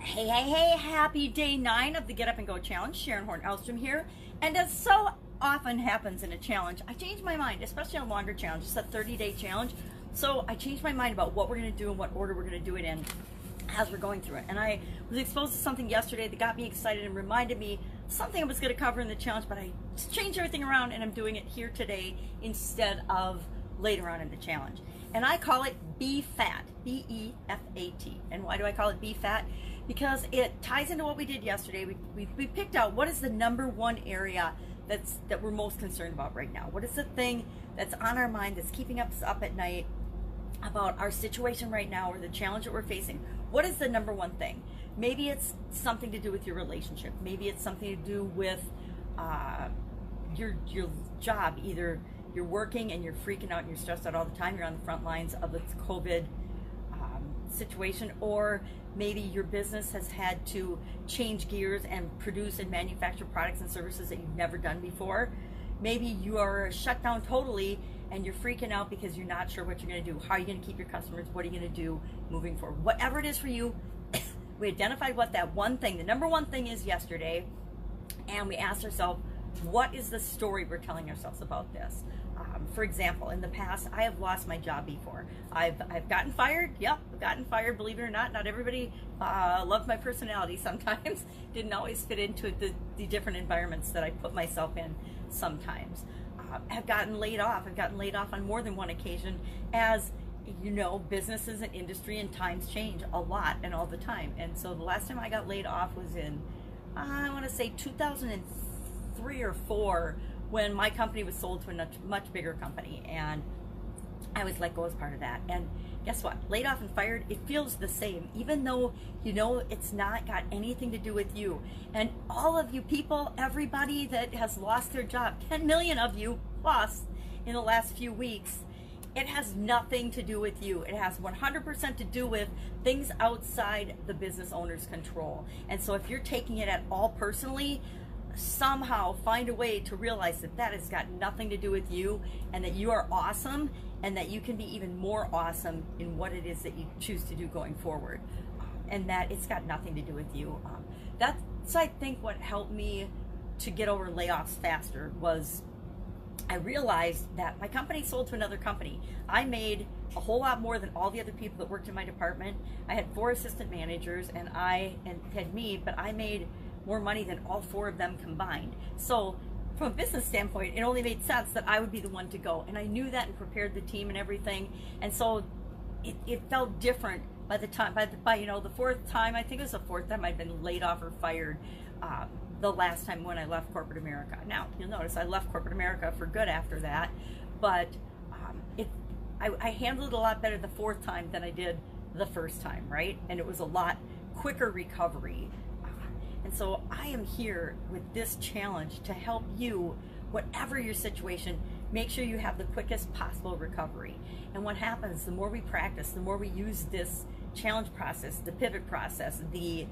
Hey, happy day 9 of the Get Up and Go Challenge. Sharon Horne-Ellstrom here. And as so often happens in a challenge, I change my mind, especially on a longer challenge. It's a 30-day challenge. So I changed my mind about what we're going to do and what order we're going to do it in as we're going through it. And I was exposed to something yesterday that got me excited and reminded me something I was going to cover in the challenge, but I just changed everything around and I'm doing it here today instead of later on in the challenge. And I call it BEFAT, B-E-F-A-T. And why do I call it BEFAT? Because it ties into what we did yesterday. We picked out what is the number one area that we're most concerned about right now. What is the thing that's on our mind that's keeping us up at night about our situation right now or the challenge that we're facing? What is the number one thing? Maybe it's something to do with your relationship. Maybe it's something to do with your job. Either you're working and you're freaking out and you're stressed out all the time. You're on the front lines of the COVID situation, or maybe your business has had to change gears and produce and manufacture products and services that you've never done before. Maybe you are shut down totally and you're freaking out because you're not sure what you're going to do. How are you going to keep your customers? What are you going to do moving forward? Whatever it is for you, we identified what that one thing, the number one thing is yesterday, and we asked ourselves, what is the story we're telling ourselves about this? For example, in the past, I have lost my job before. I've gotten fired. Yep, I've gotten fired. Believe it or not, not everybody loved my personality sometimes. Didn't always fit into the different environments that I put myself in sometimes. I've gotten laid off. I've gotten laid off on more than one occasion. As you know, businesses and industry and times change a lot and all the time. And so the last time I got laid off was in, I want to say 2003 or 4, when my company was sold to a much bigger company, and I was let go as part of that. And guess what? Laid off and fired, it feels the same, even though you know it's not got anything to do with you. And all of you people, everybody that has lost their job, 10 million of you plus in the last few weeks, it has nothing to do with you. It has 100% to do with things outside the business owner's control. And so if you're taking it at all personally, somehow find a way to realize that that has got nothing to do with you, and that you are awesome, and that you can be even more awesome in what it is that you choose to do going forward, and that it's got nothing to do with you. That's, I think, what helped me to get over layoffs faster. Was I realized that my company sold to another company. I made a whole lot more than all the other people that worked in my department. I had 4 assistant managers and had me, but I made more money than all 4 of them combined. So from a business standpoint, it only made sense that I would be the one to go. And I knew that and prepared the team and everything. And so it felt different by the time, by you know, the 4th time, I think it was the 4th time I'd been laid off or fired, the last time when I left corporate America. Now, you'll notice I left corporate America for good after that, but I handled it a lot better the 4th time than I did the 1st time, right? And it was a lot quicker recovery. And so I am here with this challenge to help you, whatever your situation, make sure you have the quickest possible recovery. And what happens, the more we practice, the more we use this challenge process, the pivot process, the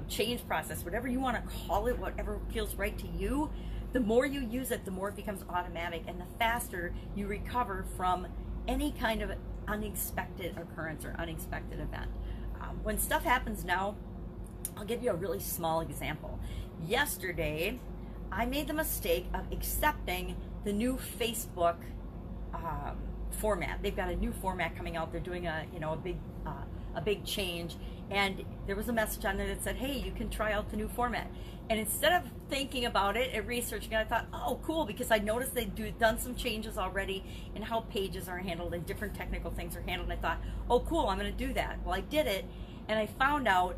change process, whatever you want to call it, whatever feels right to you, the more you use it, the more it becomes automatic, and the faster you recover from any kind of unexpected occurrence or unexpected event. When stuff happens now, I'll give you a really small example. Yesterday, I made the mistake of accepting the new Facebook format. They've got a new format coming out. They're doing a big change, and there was a message on there that said, "Hey, you can try out the new format." And instead of thinking about it and researching it, I thought, "Oh, cool," because I noticed they'd done some changes already in how pages are handled and different technical things are handled. And I thought, "Oh, cool, I'm going to do that." Well, I did it, and I found out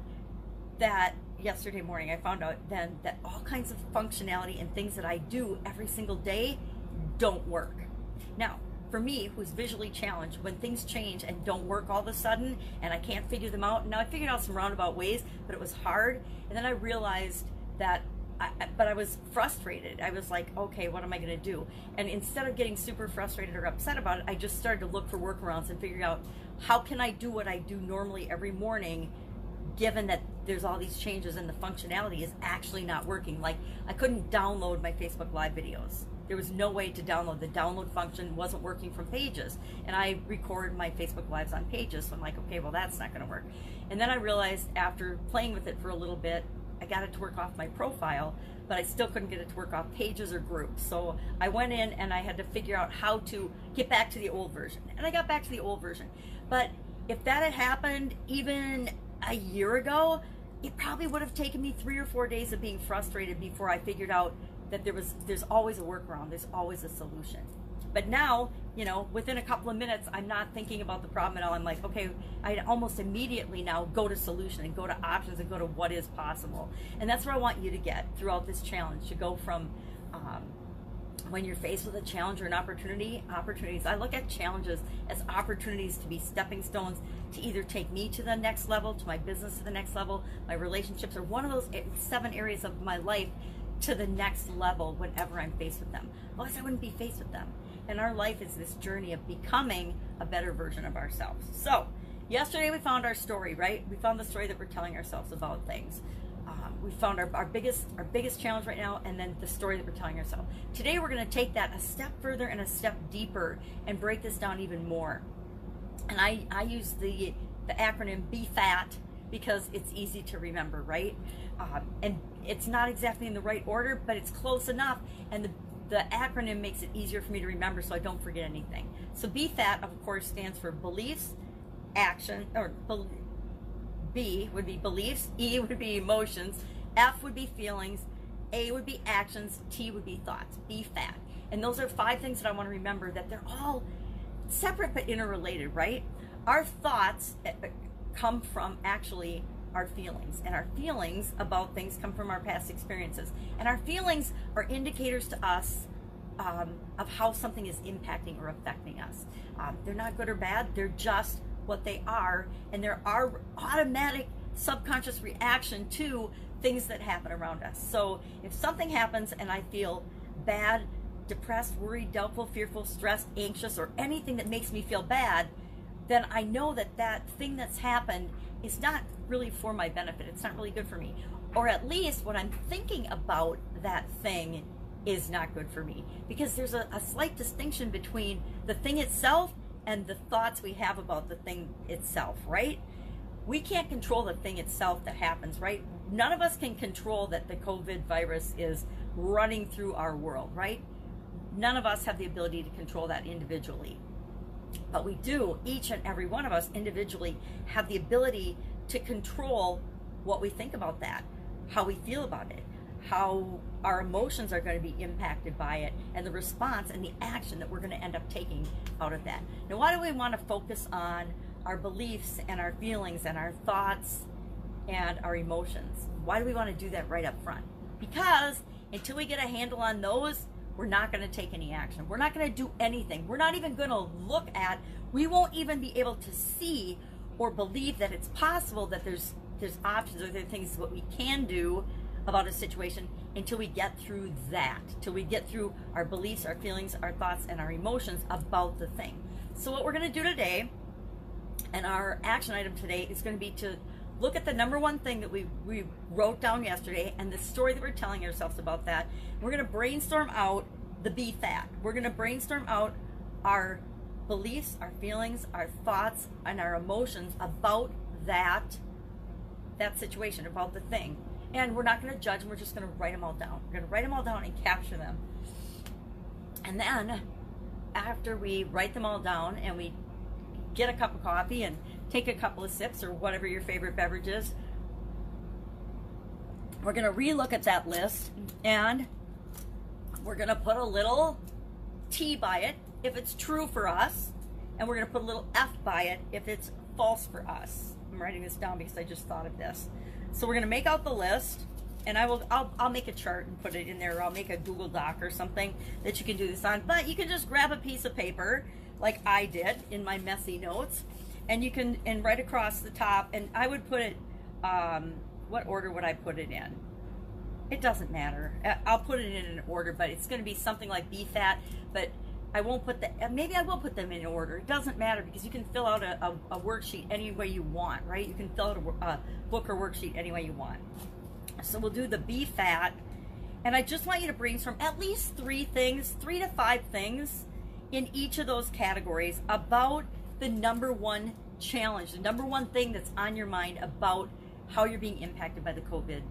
that yesterday morning, I found out then that all kinds of functionality and things that I do every single day don't work. Now, for me, who's visually challenged, when things change and don't work all of a sudden, and I can't figure them out, now I figured out some roundabout ways, but it was hard. And then I realized that, I was frustrated. I was like, okay, what am I gonna do? And instead of getting super frustrated or upset about it, I just started to look for workarounds and figure out, how can I do what I do normally every morning, given that there's all these changes and the functionality is actually not working. Like, I couldn't download my Facebook Live videos. there was no way to download. The download function wasn't working from Pages, and I record my Facebook Lives on Pages, so I'm like, okay, well, that's not going to work. And then I realized after playing with it for a little bit, I got it to work off my profile, but I still couldn't get it to work off Pages or Groups. So I went in and I had to figure out how to get back to the old version, and I got back to the old version. But if that had happened even a year ago, it probably would have taken me 3 or 4 days of being frustrated before I figured out that there's always a workaround, there's always a solution. But now, you know, within a couple of minutes, I'm not thinking about the problem at all. I'm like, okay, I almost immediately now go to solution and go to options and go to what is possible. And that's where I want you to get throughout this challenge, to go from when you're faced with a challenge or an opportunities. I look at challenges as opportunities to be stepping stones to either take me to the next level, to my business to the next level, my relationships, or one of those 7 areas of my life to the next level whenever I'm faced with them. Otherwise, I wouldn't be faced with them. And our life is this journey of becoming a better version of ourselves. So, yesterday we found our story, right? We found the story that we're telling ourselves about things. We found our biggest challenge right now, and then the story that we're telling ourselves. Today we're going to take that a step further and a step deeper and break this down even more. And I use the acronym BEFAT because it's easy to remember, right? And it's not exactly in the right order, but it's close enough, and the acronym makes it easier for me to remember so I don't forget anything. So BEFAT, of course, stands for beliefs, action, or B would be beliefs, E would be emotions, F would be feelings, A would be actions, T would be thoughts, BEFAT. And those are 5 things that I want to remember, that they're all separate but interrelated, right? Our thoughts come from actually our feelings, and our feelings about things come from our past experiences. And our feelings are indicators to us of how something is impacting or affecting us. They're not good or bad, they're just what they are, and they're our automatic subconscious reaction to things that happen around us. So if something happens and I feel bad, depressed, worried, doubtful, fearful, stressed, anxious, or anything that makes me feel bad, then I know that that thing that's happened is not really for my benefit. It's not really good for me. Or at least what I'm thinking about that thing is not good for me. Because there's a slight distinction between the thing itself and the thoughts we have about the thing itself, right? We can't control the thing itself that happens, right? None of us can control that the COVID virus is running through our world, right? None of us have the ability to control that individually. But we do, each and every one of us individually, have the ability to control what we think about that, how we feel about it, how our emotions are going to be impacted by it, and the response and the action that we're going to end up taking out of that. Now, why do we want to focus on our beliefs and our feelings and our thoughts and our emotions? Why do we want to do that right up front? Because until we get a handle on those, we're not going to take any action. We're not going to do anything. We're not even going to look at, we won't even be able to see or believe that it's possible that there's options or there are things what we can do about a situation until we get through that, till we get through our beliefs, our feelings, our thoughts, and our emotions about the thing. So what we're going to do today, and our action item today, is going to be to look at the number one thing that we wrote down yesterday and the story that we're telling ourselves about that. We're going to brainstorm out the BEFAT. We're going to brainstorm out our beliefs, our feelings, our thoughts, and our emotions about that situation, about the thing. And we're not going to judge them, we're just going to write them all down. We're going to write them all down and capture them. And then, after we write them all down and we get a cup of coffee and take a couple of sips or whatever your favorite beverage is, we're going to re-look at that list and we're going to put a little T by it if it's true for us, and we're going to put a little F by it if it's false for us. I'm writing this down because I just thought of this. So we're going to make out the list, and I'll make a chart and put it in there, or I'll make a Google Doc or something that you can do this on. But you can just grab a piece of paper like I did in my messy notes, and you can write across the top, and I would put it, what order would I put it in? It doesn't matter. I'll put it in an order, but it's going to be something like BEFAT, but I won't put maybe I will put them in order. It doesn't matter because you can fill out a worksheet any way you want, right? You can fill out a book or worksheet any way you want. So we'll do the BEFAT, And I just want you to brainstorm at least 3 to 5 things in each of those categories about the number one challenge, the number one thing that's on your mind about how you're being impacted by the COVID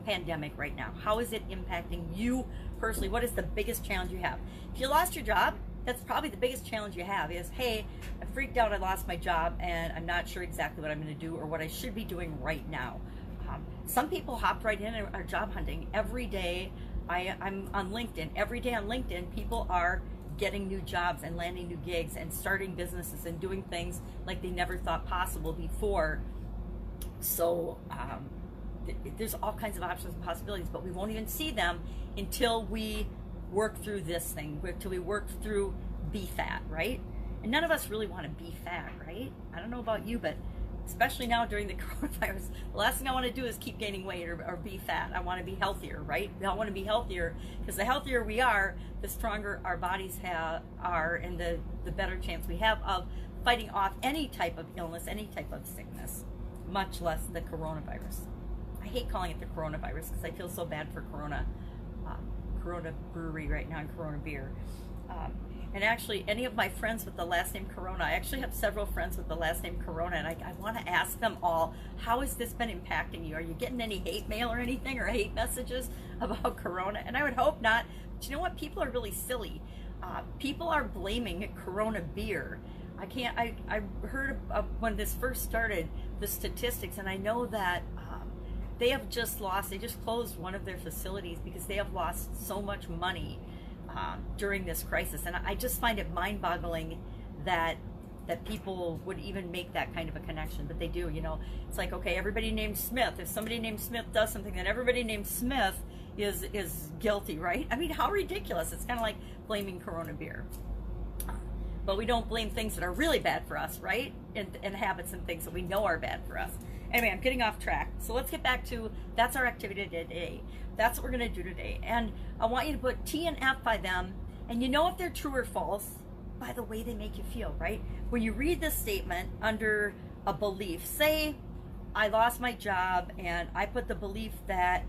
pandemic right now. How is it impacting you personally? What is the biggest challenge you have? If you lost your job, that's probably the biggest challenge you have is, hey, I freaked out, I lost my job, and I'm not sure exactly what I'm going to do or what I should be doing right now. Some people hop right in and are job hunting. Every day, I'm on LinkedIn. Every day on LinkedIn, people are getting new jobs and landing new gigs and starting businesses and doing things like they never thought possible before. So there's all kinds of options and possibilities, but we won't even see them until we work through this thing, until we work through BEFAT, right? And none of us really want to be fat, right? I don't know about you, but especially now during the coronavirus, the last thing I want to do is keep gaining weight or be fat. I want to be healthier, right? I want to be healthier because the healthier we are, the stronger our bodies are, and the better chance we have of fighting off any type of illness, any type of sickness, much less the coronavirus. I hate calling it the coronavirus because I feel so bad for Corona Brewery right now and Corona Beer. And actually, any of my friends with the last name Corona, I actually have several friends with the last name Corona, and I want to ask them all, how has this been impacting you? Are you getting any hate mail or anything, or hate messages about Corona? And I would hope not. But you know what? People are really silly. People are blaming Corona Beer. I heard of when this first started, the statistics, and I know that they just closed one of their facilities because they have lost so much money during this crisis. And I just find it mind-boggling that people would even make that kind of a connection, but they do. You know, it's like, okay, everybody named Smith. If somebody named Smith does something, then everybody named Smith is guilty, right? I mean, how ridiculous. It's kind of like blaming Corona Beer. But we don't blame things that are really bad for us, right? And habits and things that we know are bad for us. Anyway, I'm getting off track. So let's get back to, that's our activity today. That's what we're going to do today. And I want you to put T and F by them. And you know if they're true or false by the way they make you feel, right? When you read this statement under a belief, say I lost my job and I put the belief that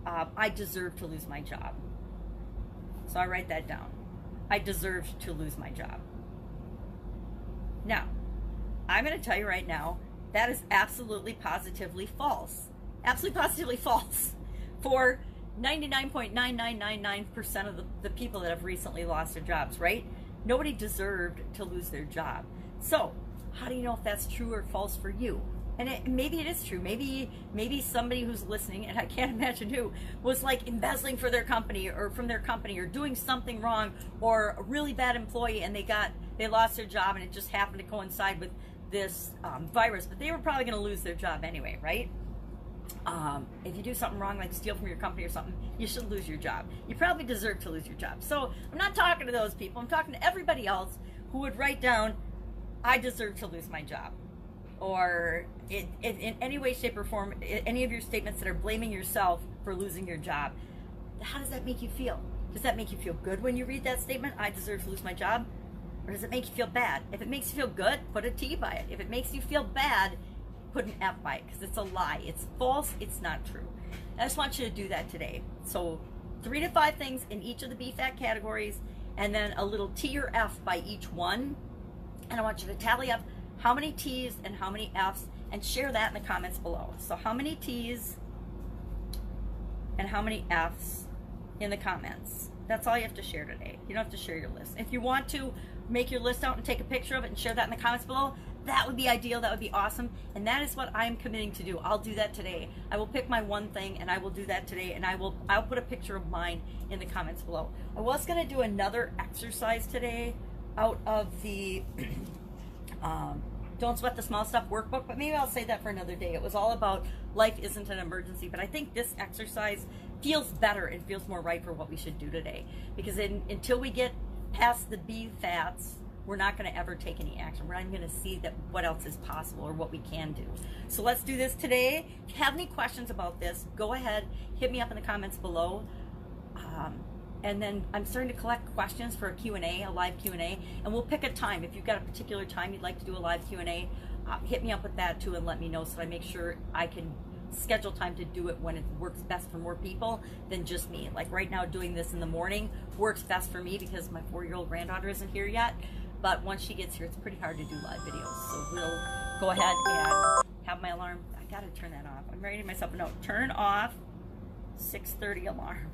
I deserve to lose my job. So I write that down. I deserve to lose my job. Now, I'm going to tell you right now, that is absolutely positively false. Absolutely positively false for 99.9999% of the people that have recently lost their jobs, right? Nobody deserved to lose their job. So how do you know if that's true or false for you? And maybe it is true. Maybe somebody who's listening, and I can't imagine who, was like embezzling for their company or from their company or doing something wrong, or a really bad employee and they lost their job and it just happened to coincide with this virus, but they were probably going to lose their job anyway, right? If you do something wrong, like steal from your company or something, you should lose your job. You probably deserve to lose your job. So I'm not talking to those people. I'm talking to everybody else who would write down, I deserve to lose my job. Or in any way, shape, or form, any of your statements that are blaming yourself for losing your job. How does that make you feel? Does that make you feel good when you read that statement, I deserve to lose my job? Or does it make you feel bad? If it makes you feel good, put a T by it. If it makes you feel bad, put an F by it, because it's a lie. It's false. It's not true. I just want you to do that today. So 3 to 5 things in each of the BEFAT categories, and then a little T or F by each one. And I want you to tally up how many T's and how many F's, and share that in the comments below. So how many T's and how many F's in the comments. That's all you have to share today. You don't have to share your list. If you want to make your list out and take a picture of it and share that in the comments below, that would be ideal. That would be awesome. And that is what I'm committing to do. I'll do that today. I will pick my one thing and I will do that today, and I'll put a picture of mine in the comments below. I was going to do another exercise today out of the Don't Sweat the Small Stuff workbook, but maybe I'll say that for another day. It was all about life isn't an emergency, but I think this exercise feels better and feels more right for what we should do today. Because until we get past the BEFATs, we're not going to ever take any action. We're not even going to see that what else is possible or what we can do. So let's do this today. If you have any questions about this, go ahead, hit me up in the comments below. And then I'm starting to collect questions for a Q&A, a live Q&A, and we'll pick a time. If you've got a particular time you'd like to do a live Q&A, hit me up with that too and let me know so I make sure I can schedule time to do it when it works best for more people than just me. Like right now, doing this in the morning works best for me because my 4-year-old granddaughter isn't here yet. But once she gets here, it's pretty hard to do live videos. So we'll go ahead and have my alarm. I gotta turn that off. I'm writing myself a note. Turn off 6:30 alarm.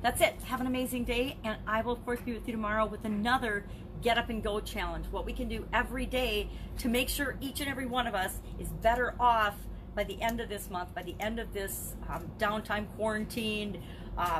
That's it. Have an amazing day, and I will of course be with you tomorrow with another Get Up and Go challenge. What we can do every day to make sure each and every one of us is better off by the end of this month, by the end of this downtime, quarantined,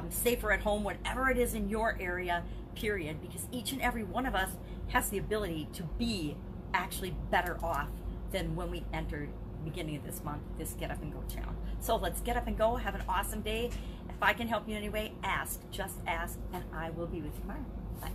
safer at home, whatever it is in your area, period. Because each and every one of us has the ability to be actually better off than when we entered the beginning of this month, this Get Up and Go challenge. So let's get up and go. Have an awesome day. If I can help you in any way, ask. Just ask, and I will be with you tomorrow. Bye.